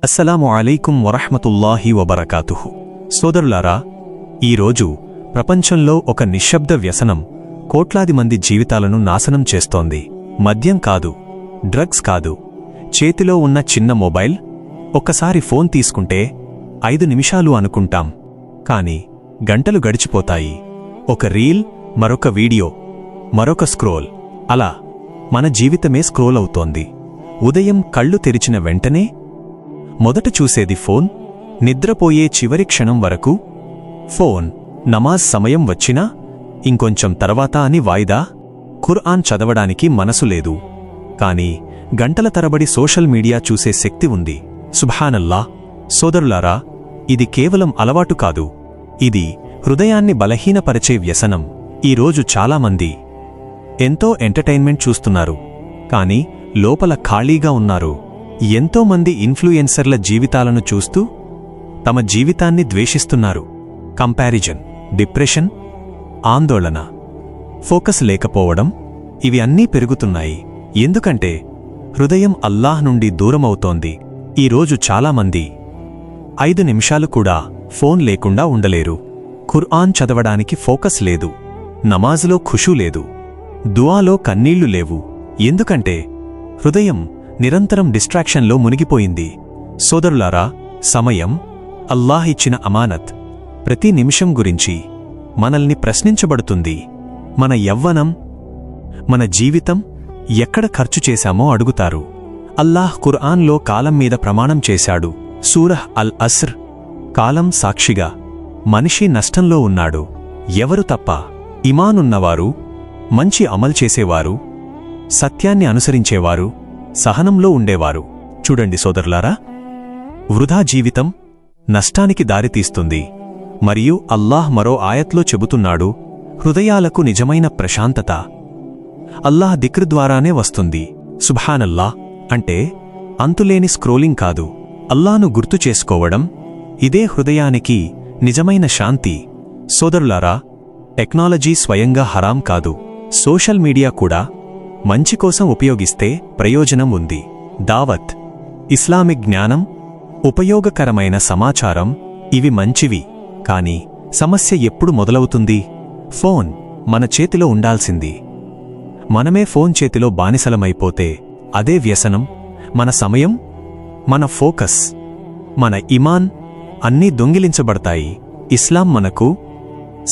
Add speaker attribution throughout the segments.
Speaker 1: అస్సలాము అలైకుం వరహ్మతుల్లాహి వబరకాతుహు. సోదరులారా, ఈరోజు ప్రపంచంలో ఒక నిశ్శబ్ద వ్యసనం కోట్లాది మంది జీవితాలను నాశనం చేస్తోంది. మద్యం కాదు, డ్రగ్స్ కాదు, చేతిలో ఉన్న చిన్న మొబైల్. ఒక్కసారి ఫోన్ తీసుకుంటే 5 నిమిషాలు అనుకుంటాం, కాని గంటలు గడిచిపోతాయి. ఒక రీల్, మరొక వీడియో, మరొక స్క్రోల్, అలా మన జీవితమే స్క్రోల్ అవుతోంది. ఉదయం కళ్ళు తెరిచిన వెంటనే మొదట చూసేది ఫోన్, నిద్రపోయే చివరి క్షణం వరకు ఫోన్. నమాజ్ సమయం వచ్చినా ఇంకొంచెం తర్వాత అని వాయిదా. ఖుర్ఆన్ చదవడానికి మనసు లేదు, కాని గంటల తరబడి సోషల్ మీడియా చూసే శక్తి ఉంది. సుబ్హానల్లా! సోదరులారా, ఇది కేవలం అలవాటు కాదు, ఇది హృదయాన్ని బలహీనపరిచే వ్యసనం. ఈరోజు చాలామంది ఎంతో ఎంటర్టైన్మెంట్ చూస్తున్నారు, కాని లోపల ఖాళీగా ఉన్నారు. ఎంతోమంది ఇన్ఫ్లుయెన్సర్ల జీవితాలను చూస్తూ తమ జీవితాన్ని ద్వేషిస్తున్నారు. కంపారిజన్, డిప్రెషన్, ఆందోళన, ఫోకస్ లేకపోవడం, ఇవి అన్నీ పెరుగుతున్నాయి. ఎందుకంటే హృదయం అల్లాహ్ నుండి దూరమవుతోంది. ఈరోజు చాలామంది 5 నిమిషాలు కూడా ఫోన్ లేకుండా ఉండలేరు. ఖుర్ఆన్ చదవడానికి ఫోకస్ లేదు, నమాజులో ఖుషూ లేదు, దుఆలో కన్నీళ్లు లేవు. ఎందుకంటే హృదయం నిరంతరం డిస్ట్రాక్షన్లో మునిగిపోయింది. సోదరులారా, సమయం అల్లాహ్ ఇచ్చిన అమానత్. ప్రతి నిమిషం గురించి మనల్ని ప్రశ్నించబడుతుంది. మన యవ్వనం, మన జీవితం ఎక్కడ ఖర్చు చేశామో అడుగుతారు. అల్లాహ్ ఖుర్ఆన్లో కాలం మీద ప్రమాణం చేశాడు. సూరహ్ అల్ అస్ర్, కాలం సాక్షిగా మనిషి నష్టంలో ఉన్నాడు. ఎవరు తప్ప? ఇమానున్నవారు, మంచి అమలు చేసేవారు, సత్యాన్ని అనుసరించేవారు, సహనంలో ఉండేవారు. చూడండి సోదరులారా, వృధా జీవితం నష్టానికి దారితీస్తుంది. మరియు అల్లాహ్ మరో ఆయత్లో చెబుతున్నాడు, హృదయాలకు నిజమైన ప్రశాంతత అల్లాహ్ దిక్ర్ ద్వారానే వస్తుంది. సుబ్హానల్లాహ్! అంటే అంతులేని స్క్రోలింగ్ కాదు, అల్లాహ్ను గుర్తు చేసుకోవడం. ఇదే హృదయానికి నిజమైన శాంతి. సోదరులారా, టెక్నాలజీ స్వయంగా హరాం కాదు. సోషల్ మీడియా కూడా మంచి కోసం ఉపయోగిస్తే ప్రయోజనం ఉంది. దావత్, ఇస్లామిక్ జ్ఞానం, ఉపయోగకరమైన సమాచారం, ఇవి మంచివి. కాని సమస్య ఎప్పుడు మొదలవుతుంది? ఫోన్ మన చేతిలో ఉండాల్సింది మనమే ఫోన్ చేతిలో బానిసలమైపోతే అదే వ్యసనం. మన సమయం, మన ఫోకస్, మన ఇమాన్ అన్నీ దొంగిలించబడతాయి. ఇస్లాం మనకు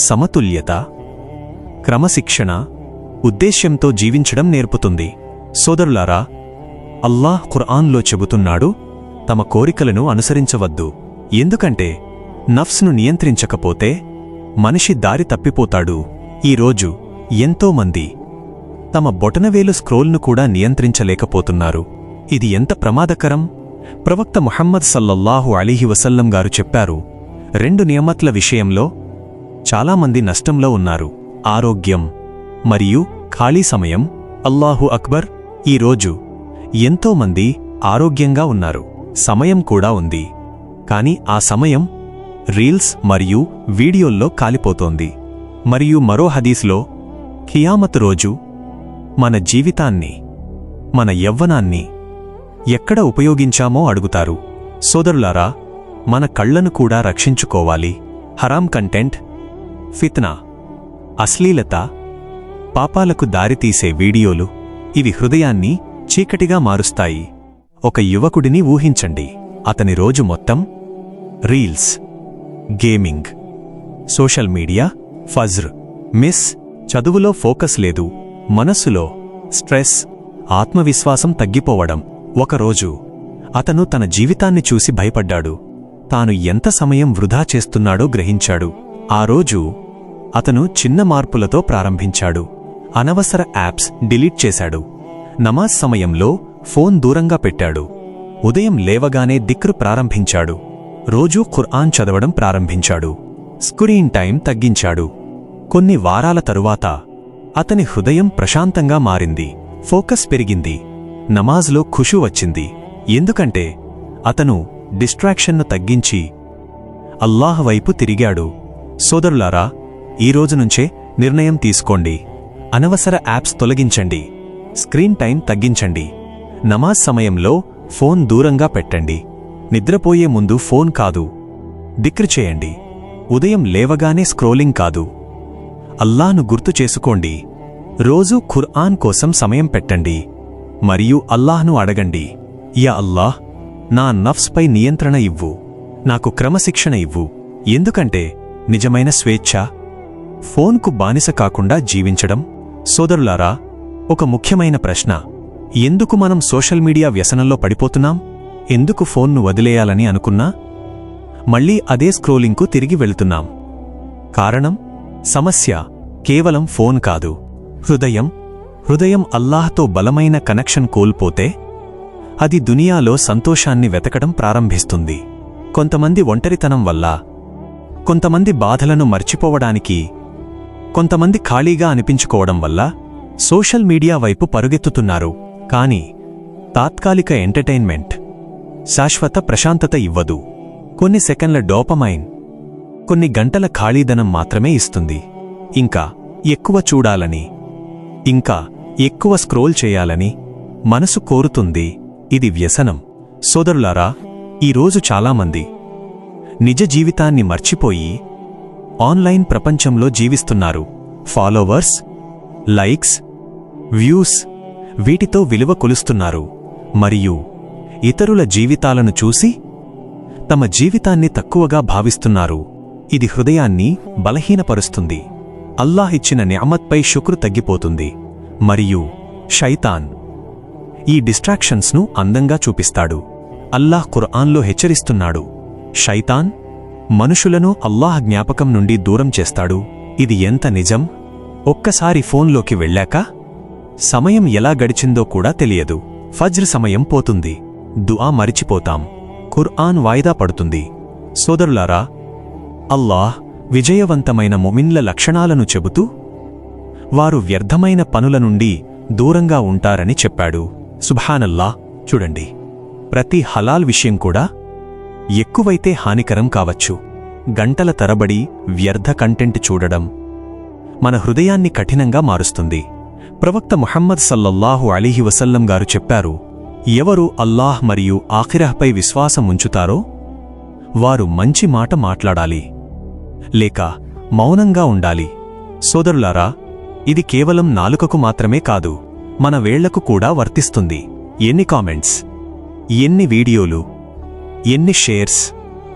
Speaker 1: సమతుల్యత, క్రమశిక్షణ, ఉద్దేశ్యంతో జీవించడం నేర్పుతుంది. సోదరులారా, అల్లాహ్ ఖుర్ఆన్లో చెబుతున్నాడు, తమ కోరికలను అనుసరించవద్దు. ఎందుకంటే నఫ్స్ను నియంత్రించకపోతే మనిషి దారి తప్పిపోతాడు. ఈరోజు ఎంతోమంది తమ బొటనవేలు స్క్రోల్ను కూడా నియంత్రించలేకపోతున్నారు. ఇది ఎంత ప్రమాదకరం! ప్రవక్త ముహమ్మద్ సల్లల్లాహు అలీహి వసల్లం గారు చెప్పారు, 2 నియమత్ల విషయంలో చాలామంది నష్టంలో ఉన్నారు: ఆరోగ్యం మరియు ఖాళీ సమయం. అల్లాహు అక్బర్! ఈరోజు ఎంతోమంది ఆరోగ్యంగా ఉన్నారు, సమయం కూడా ఉంది, కాని ఆ సమయం రీల్స్ మరియు వీడియోల్లో కాలిపోతోంది. మరియు మరో హదీస్లో, ఖియామత్ రోజు మన జీవితాన్ని, మన యవ్వనాన్ని ఎక్కడ ఉపయోగించామో అడుగుతారు. సోదరులారా, మన కళ్లను కూడా రక్షించుకోవాలి. హరాం కంటెంట్, ఫిత్నా, అశ్లీలత, పాపాలకు దారితీసే వీడియోలు, ఇవి హృదయాన్ని చీకటిగా మారుస్తాయి. ఒక యువకుడిని ఊహించండి. అతని రోజు మొత్తం రీల్స్, గేమింగ్, సోషల్ మీడియా, ఫజ్ర్ మిస్. చదువులో ఫోకస్ లేదు, మనస్సులో స్ట్రెస్, ఆత్మవిశ్వాసం తగ్గిపోవడం. ఒకరోజు అతను తన జీవితాన్ని చూసి భయపడ్డాడు. తాను ఎంత సమయం వృధా చేస్తున్నాడో గ్రహించాడు. ఆ రోజు అతను చిన్న మార్పులతో ప్రారంభించాడు. అనవసర యాప్స్ డిలీట్ చేశాడు. నమాజ్ సమయంలో ఫోన్ దూరంగా పెట్టాడు. ఉదయం లేవగానే దిక్రు ప్రారంభించాడు. రోజూ ఖుర్ఆన్ చదవడం ప్రారంభించాడు. స్క్రీన్ టైం తగ్గించాడు. కొన్ని వారాల తరువాత అతని హృదయం ప్రశాంతంగా మారింది, ఫోకస్ పెరిగింది, నమాజ్లో ఖుషూ వచ్చింది. ఎందుకంటే అతను డిస్ట్రాక్షన్ను తగ్గించి అల్లాహ్ వైపు తిరిగాడు. సోదరులారా, ఈరోజునుంచే నిర్ణయం తీసుకోండి. అనవసర యాప్స్ తొలగించండి, స్క్రీన్ టైం తగ్గించండి, నమాజ్ సమయంలో ఫోన్ దూరంగా పెట్టండి. నిద్రపోయే ముందు ఫోన్ కాదు, దిక్ర్ చేయండి. ఉదయం లేవగానే స్క్రోలింగ్ కాదు. అల్లాహ్ను గుర్తు చేసుకోండి. రోజూ ఖుర్ఆన్ కోసం సమయం పెట్టండి. మరియు అల్లాహ్ను అడగండి, యా అల్లాహ్, నా నఫ్స్పై నియంత్రణ ఇవ్వు, నాకు క్రమశిక్షణ ఇవ్వు. ఎందుకంటే నిజమైన స్వేచ్ఛ ఫోన్కు బానిస కాకుండా జీవించడం. సోదరులారా, ఒక ముఖ్యమైన ప్రశ్న: ఎందుకు మనం సోషల్ మీడియా వ్యసనంలో పడిపోతున్నాం? ఎందుకు ఫోన్ను వదిలేయాలని అనుకున్నా మళ్లీ అదే స్క్రోలింగ్కు తిరిగి వెళ్తున్నాం? కారణం, సమస్య కేవలం ఫోన్ కాదు, హృదయం అల్లాహ్తో బలమైన కనెక్షన్ కోల్పోతే అది దునియాలో సంతోషాన్ని వెతకడం ప్రారంభిస్తుంది. కొంతమంది ఒంటరితనం వల్ల, కొంతమంది బాధలను మర్చిపోవడానికి, కొంతమంది ఖాళీగా అనిపించుకోవడం వల్ల సోషల్ మీడియా వైపు పరుగెత్తుతున్నారు. కానీ తాత్కాలిక ఎంటర్టైన్మెంట్ శాశ్వత ప్రశాంతత ఇవ్వదు. కొన్ని సెకన్ల డోపమైన్, కొన్ని గంటల ఖాళీదనం మాత్రమే ఇస్తుంది. ఇంకా ఎక్కువ చూడాలని, ఇంకా ఎక్కువ స్క్రోల్ చేయాలని మనసు కోరుతుంది. ఇది వ్యసనం. సోదరులారా, ఈరోజు చాలామంది నిజ జీవితాన్ని మర్చిపోయి ఆన్లైన్ ప్రపంచంలో జీవిస్తున్నారు. ఫాలోవర్స్, లైక్స్, వ్యూస్, వీటితో విలువ కొలుస్తున్నారు. మరియు ఇతరుల జీవితాలను చూసి తమ జీవితాన్ని తక్కువగా భావిస్తున్నారు. ఇది హృదయాన్ని బలహీనపరుస్తుంది. అల్లాహ్ ఇచ్చిన నిఅమత్పై శుక్రు తగ్గిపోతుంది. మరియు షైతాన్ ఈ డిస్ట్రాక్షన్స్ను అందంగా చూపిస్తాడు. అల్లాహ్ ఖుర్ఆన్లో హెచ్చరిస్తున్నాడు, షైతాన్ మనుషులను అల్లాహ్ జ్ఞాపకం నుండి దూరం చేస్తాడు. ఇది ఎంత నిజం! ఒక్కసారి ఫోన్లోకి వెళ్ళాక సమయం ఎలా గడిచిందో కూడా తెలియదు. ఫజ్ర్ సమయం పోతుంది, దుఆ మరిచిపోతాం, ఖుర్ఆన్ వాయిదా పడుతుంది. సోదరులారా, అల్లాహ్ విజయవంతమైన ముమిన్ల లక్షణాలను చెబుతూ వారు వ్యర్థమైన పనుల నుండి దూరంగా ఉంటారని చెప్పాడు. సుబ్హానల్లాహ్. చూడండి, ప్రతి హలాల్ విషయం కూడా ఎక్కువైతే హానికరం కావచ్చు. గంటల తరబడి వ్యర్థ కంటెంట్ చూడడం మన హృదయాన్ని కఠినంగా మారుస్తుంది. ప్రవక్త ముహమ్మద్ సల్లల్లాహు అలీహి వసల్లం గారు చెప్పారు, ఎవరు అల్లాహ్ మరియు ఆఖిరహ్పై విశ్వాసం ఉంచుతారో వారు మంచి మాట మాట్లాడాలి, లేక మౌనంగా ఉండాలి. సోదరులారా, ఇది కేవలం నాలుకకు మాత్రమే కాదు, మన వేళ్లకు కూడా వర్తిస్తుంది. ఎన్ని కామెంట్స్, ఎన్ని వీడియోలు, ఎన్ని షేర్స్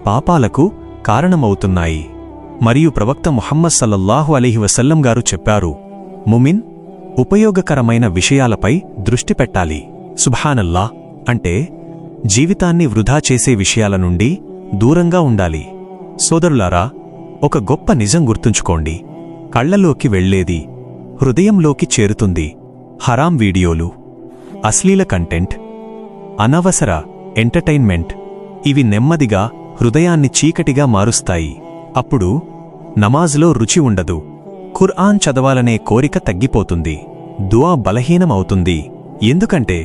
Speaker 1: పాపాలకు కారణమవుతున్నాయి. మరియు ప్రవక్త ముహమ్మద్ సల్లల్లాహు అలైహి వసల్లం గారు చెప్పారు, ముమిన్ ఉపయోగకరమైన విషయాలపై దృష్టి పెట్టాలి. సుబ్హానల్లాహ్. అంటే జీవితాన్ని వృధా చేసే విషయాల నుండి దూరంగా ఉండాలి. సోదరులారా, ఒక గొప్ప నిజం గుర్తుంచుకోండి, కళ్లలోకి వెళ్లేది హృదయంలోకి చేరుతుంది. హరాం వీడియోలు, అశ్లీల కంటెంట్, అనవసర ఎంటర్టైన్మెంట్ ఇవి నెమ్మదిగా హృదయాన్ని చీకటిగా మారుస్తాయి. అప్పుడు నమాజ్లో రుచి ఉండదు, ఖుర్ఆన్ చదవాలనే కోరిక తగ్గిపోతుంది, దుఆ బలహీనమవుతుంది. ఎందుకంటే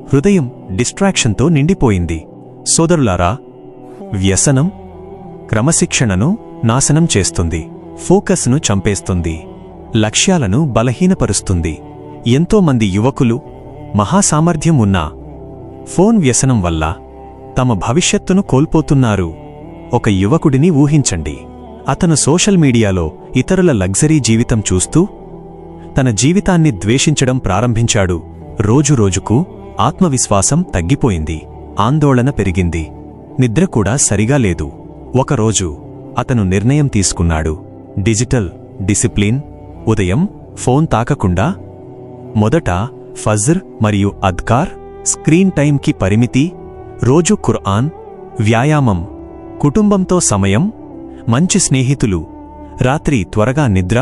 Speaker 1: హృదయం డిస్ట్రాక్షన్తో నిండిపోయింది. సోదరులారా, వ్యసనం క్రమశిక్షణను నాశనం చేస్తుంది, ఫోకస్ను చంపేస్తుంది, లక్ష్యాలను బలహీనపరుస్తుంది. ఎంతోమంది యువకులు మహాసామర్థ్యం ఉన్నా ఫోన్ వ్యసనం వల్ల తమ భవిష్యత్తును కోల్పోతున్నారు. ఒక యువకుడిని ఊహించండి. అతను సోషల్ మీడియాలో ఇతరుల లగ్జరీ జీవితం చూస్తూ తన జీవితాన్ని ద్వేషించడం ప్రారంభించాడు. రోజురోజుకు ఆత్మవిశ్వాసం తగ్గిపోయింది, ఆందోళన పెరిగింది, నిద్ర కూడా సరిగా లేదు. ఒకరోజు అతను నిర్ణయం తీసుకున్నాడు, డిజిటల్ డిసిప్లిన్. ఉదయం ఫోన్ తాకకుండా, మొదట ఫజ్ర్ మరియు అద్కార్, స్క్రీన్ టైంకి పరిమితి, రోజు ఖుర్ఆన్, వ్యాయామం, కుటుంబంతో సమయం, మంచి స్నేహితులు, రాత్రి త్వరగా నిద్ర.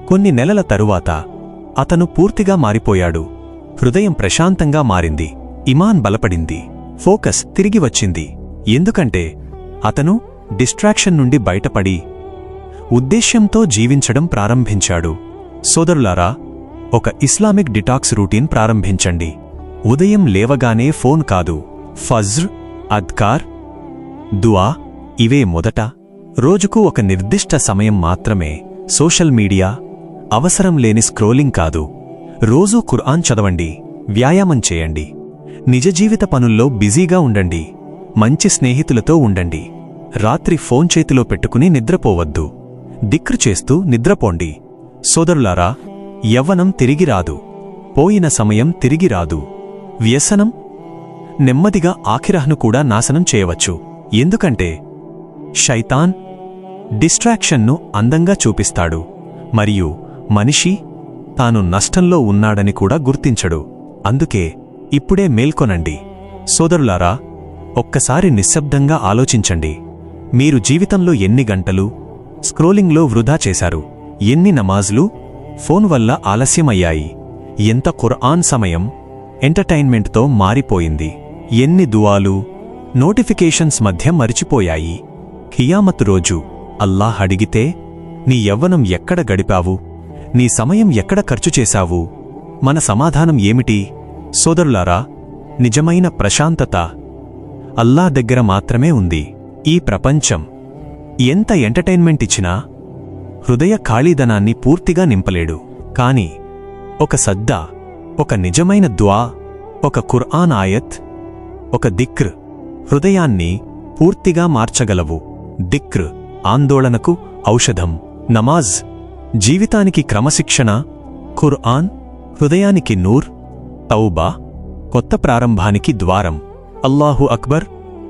Speaker 1: కొన్ని నెలల తరువాత అతను పూర్తిగా మారిపోయాడు. హృదయం ప్రశాంతంగా మారింది, ఇమాన్ బలపడింది, ఫోకస్ తిరిగి వచ్చింది. ఎందుకంటే అతను డిస్ట్రాక్షన్ నుండి బయటపడి ఉద్దేశ్యంతో జీవించడం ప్రారంభించాడు. సోదరులారా, ఒక ఇస్లామిక్ డిటాక్స్ రూటీన్ ప్రారంభించండి. ఉదయం లేవగానే ఫోన్ కాదు, ఫజ్ర్, అద్కార్, దుఆ ఇవే మొదట. రోజుకు ఒక నిర్దిష్ట సమయం మాత్రమే సోషల్ మీడియా, అవసరం లేని స్క్రోలింగ్ కాదు. రోజూ ఖుర్ఆన్ చదవండి, వ్యాయామం చేయండి, నిజ జీవిత పనుల్లో బిజీగా ఉండండి. మంచి స్నేహితులతో ఉండండి. రాత్రి ఫోన్ చేతిలో పెట్టుకుని నిద్రపోవద్దు. దిక్రు చేస్తూ నిద్రపోండి. సోదరులారా, యవ్వనం తిరిగి రాదు. పోయిన సమయం తిరిగి రాదు. వ్యసనం నెమ్మదిగా ఆఖిరహ్ను కూడా నాశనం చేయవచ్చు. ఎందుకంటే శైతాన్ డిస్ట్రాక్షన్ను అందంగా చూపిస్తాడు, మరియు మనిషి తాను నష్టంలో ఉన్నాడని కూడా గుర్తించడు. అందుకే ఇప్పుడే మేల్కొనండి. సోదరులారా, ఒక్కసారి నిశ్శబ్దంగా ఆలోచించండి. మీరు జీవితంలో ఎన్ని గంటలు స్క్రోలింగ్లో వృధా చేశారు? ఎన్ని నమాజులు ఫోన్ వల్ల ఆలస్యమయ్యాయి? ఎంత ఖుర్ఆన్ సమయం ఎంటర్టైన్మెంట్తో మారిపోయింది? ఎన్ని దువాలు నోటిఫికేషన్స్ మధ్య మరిచిపోయాయి? ఖియామత్ రోజు అల్లాహ్ అడిగితే, నీ యవ్వనం ఎక్కడ గడిపావు? నీ సమయం ఎక్కడ ఖర్చు చేశావు? మన సమాధానం ఏమిటి? సోదరులారా, నిజమైన ప్రశాంతత అల్లాహ్ దగ్గర మాత్రమే ఉంది. ఈ ప్రపంచం ఎంత ఎంటర్టైన్మెంట్ ఇచ్చినా హృదయ ఖాళీదనాన్ని పూర్తిగా నింపలేడు. కాని ఒక సద్దా, ఒక నిజమైన దుఆ, ఒక ఖుర్ఆన్ ఆయత్, ఒక దిక్ర్ హృదయాన్ని పూర్తిగా మార్చగలవు. దిక్ర్ ఆందోళనకు ఔషధం, నమాజ్ జీవితానికి క్రమశిక్షణ, ఖుర్ఆన్ హృదయానికి నూర్, తౌబా కొత్త ప్రారంభానికి ద్వారం. అల్లాహు అక్బర్.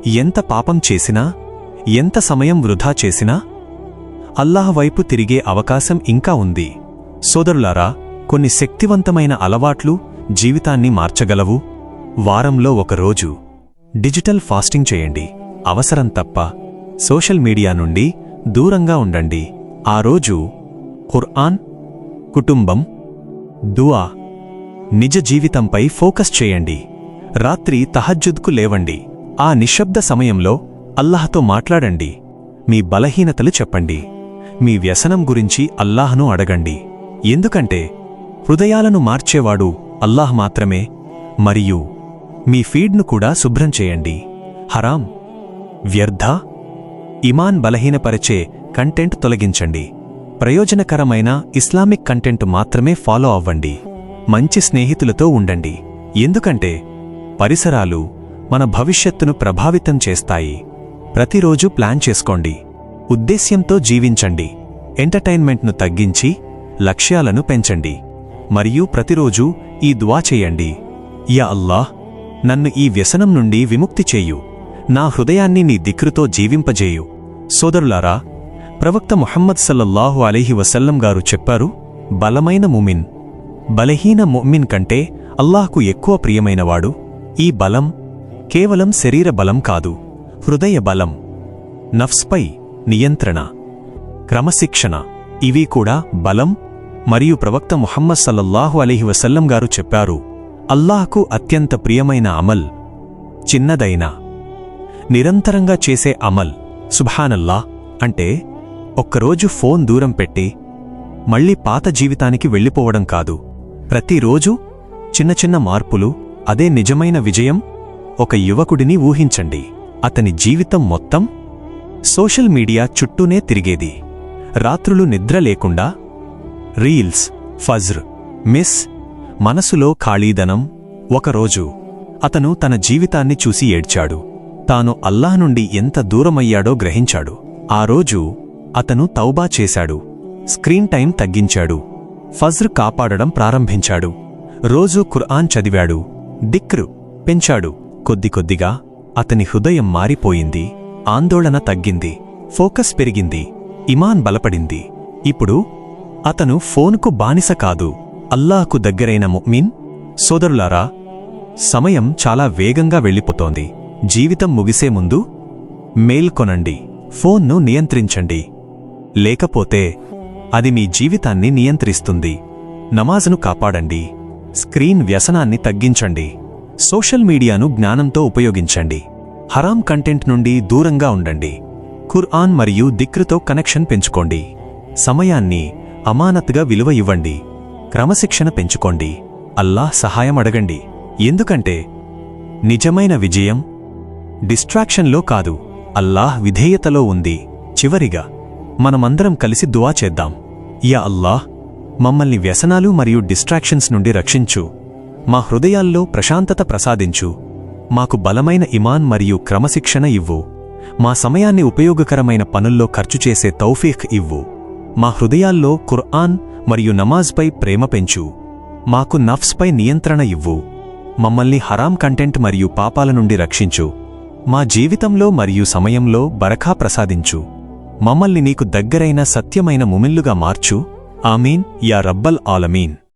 Speaker 1: ఎంత పాపం చేసినా, ఎంత సమయం వృధా చేసినా అల్లాహ్ వైపు తిరిగే అవకాశం ఇంకా ఉంది. సోదరులారా, కొన్ని శక్తివంతమైన అలవాట్లు జీవితాన్ని మార్చగలవు. వారంలో ఒకరోజు డిజిటల్ ఫాస్టింగ్ చేయండి. అవసరం తప్ప సోషల్ మీడియా నుండి దూరంగా ఉండండి. ఆ రోజు ఖుర్ఆన్, కుటుంబం, దుఆ, నిజ జీవితంపై ఫోకస్ చేయండి. రాత్రి తహజ్జుద్కు లేవండి. ఆ నిశ్శబ్ద సమయంలో అల్లాహ్తో మాట్లాడండి. మీ బలహీనతలు చెప్పండి. మీ వ్యసనం గురించి అల్లాహ్ను అడగండి. ఎందుకంటే హృదయాలను మార్చేవాడు అల్లాహ్ మాత్రమే. మరియు మీ ఫీడ్ను కూడా శుభ్రం చేయండి. హరాం, వ్యర్థ, ఇమాన్ బలహీనపరిచే కంటెంట్ తొలగించండి. ప్రయోజనకరమైన ఇస్లామిక్ కంటెంట్ మాత్రమే ఫాలో అవ్వండి. మంచి స్నేహితులతో ఉండండి. ఎందుకంటే పరిసరాలు మన భవిష్యత్తును ప్రభావితం చేస్తాయి. ప్రతిరోజు ప్లాన్ చేసుకోండి. ఉద్దేశ్యంతో జీవించండి. ఎంటర్టైన్మెంట్ను తగ్గించి లక్ష్యాలను పెంచండి. మరియు ప్రతిరోజు ఈ దుఆ చేయండి. యా అల్లాహ్, నన్ను ఈ వ్యసనం నుండి విముక్తి చేయు. నా హృదయాన్ని నీ దిక్రుతో జీవింపజేయు. సోదరులారా, ప్రవక్త ముహమ్మద్ సల్లల్లాహు అలైహి వసల్లం గారు చెప్పారు, బలమైన ముమిన్ బలహీన ముమిన్ కంటే అల్లాహ్కు ఎక్కువ ప్రియమైనవాడు. ఈ బలం కేవలం శరీర బలం కాదు, హృదయ బలం, నఫ్స్పై నియంత్రణ, క్రమశిక్షణ, ఇవి కూడా బలం. మరియు ప్రవక్త ముహమ్మద్ సల్లల్లాహు అలైహి వసల్లం గారు చెప్పారు, అల్లాహ్కు అత్యంత ప్రియమైన అమల్ చిన్నదైనా నిరంతరంగా చేసే అమల్. సుబ్హానల్లాహ్ అంటే ఒక్కరోజు ఫోన్ దూరం పెట్టి మళ్లీ పాత జీవితానికి వెళ్ళిపోవడం కాదు. ప్రతిరోజూ చిన్న చిన్న మార్పులు, అదే నిజమైన విజయం. ఒక యువకుడిని ఊహించండి. అతని జీవితం మొత్తం సోషల్ మీడియా చుట్టూనే తిరిగేది. రాత్రులు నిద్ర లేకుండా రీల్స్, ఫజ్ర్, మిస్, మనసులో ఖాళీదనం. ఒకరోజు అతను తన జీవితాన్ని చూసి ఏడ్చాడు. తాను అల్లాహ్ నుండి ఎంత దూరమయ్యాడో గ్రహించాడు. ఆ రోజు అతను తౌబా చేశాడు. Screen time తగ్గించాడు. ఫజ్ర్ కాపాడడం ప్రారంభించాడు. రోజూ ఖుర్ఆన్ చదివాడు. దిక్ర్ పెంచాడు. కొద్ది కొద్దిగా అతని హృదయం మారిపోయింది. ఆందోళన తగ్గింది. ఫోకస్ పెరిగింది. ఇమాన్ బలపడింది. ఇప్పుడు అతను ఫోనుకు బానిస కాదు, అల్లాహ్కు దగ్గరైన ముഅ్మిన్. సోదరులారా, సమయం చాలా వేగంగా వెళ్ళిపోతోంది. జీవితం ముగిసే ముందు మేల్కొనండి. ఫోన్ను నియంత్రించండి, లేకపోతే అది మీ జీవితాన్ని నియంత్రిస్తుంది. నమాజును కాపాడండి. స్క్రీన్ వ్యసనాన్ని తగ్గించండి. సోషల్ మీడియాను జ్ఞానంతో ఉపయోగించండి. హరాం కంటెంట్ నుండి దూరంగా ఉండండి. ఖుర్ఆన్ మరియు దిక్రుతో కనెక్షన్ పెంచుకోండి. సమయాన్ని అమానత్గా విలువ ఇవ్వండి. క్రమశిక్షణ పెంచుకోండి. అల్లాహ్ సహాయం అడగండి. ఎందుకంటే నిజమైన విజయం డిస్ట్రాక్షన్లో కాదు, అల్లాహ్ విధేయతలో ఉంది. చివరిగా మనమందరం కలిసి దుఆ చేద్దాం. యా అల్లాహ్, మమ్మల్ని వ్యసనాలు మరియు డిస్ట్రాక్షన్స్ నుండి రక్షించు. మా హృదయాల్లో ప్రశాంతత ప్రసాదించు. మాకు బలమైన ఇమాన్ మరియు క్రమశిక్షణ ఇవ్వు. మా సమయాన్ని ఉపయోగకరమైన పనుల్లో ఖర్చు చేసే తౌఫీఖ్ ఇవ్వు. మా హృదయాల్లో ఖుర్ఆన్ మరియు నమాజ్పై ప్రేమ పెంచు. మాకు నఫ్స్పై నియంత్రణ ఇవ్వు. మమ్మల్ని హరాం కంటెంట్ మరియు పాపాల నుండి రక్షించు. మా జీవితంలో మరియు సమయంలో బరఖా ప్రసాదించు. మమ్మల్ని నీకు దగ్గరైన సత్యమైన ముమిల్లుగా మార్చు. ఆమీన్ యా రబ్బల్ ఆలమీన్.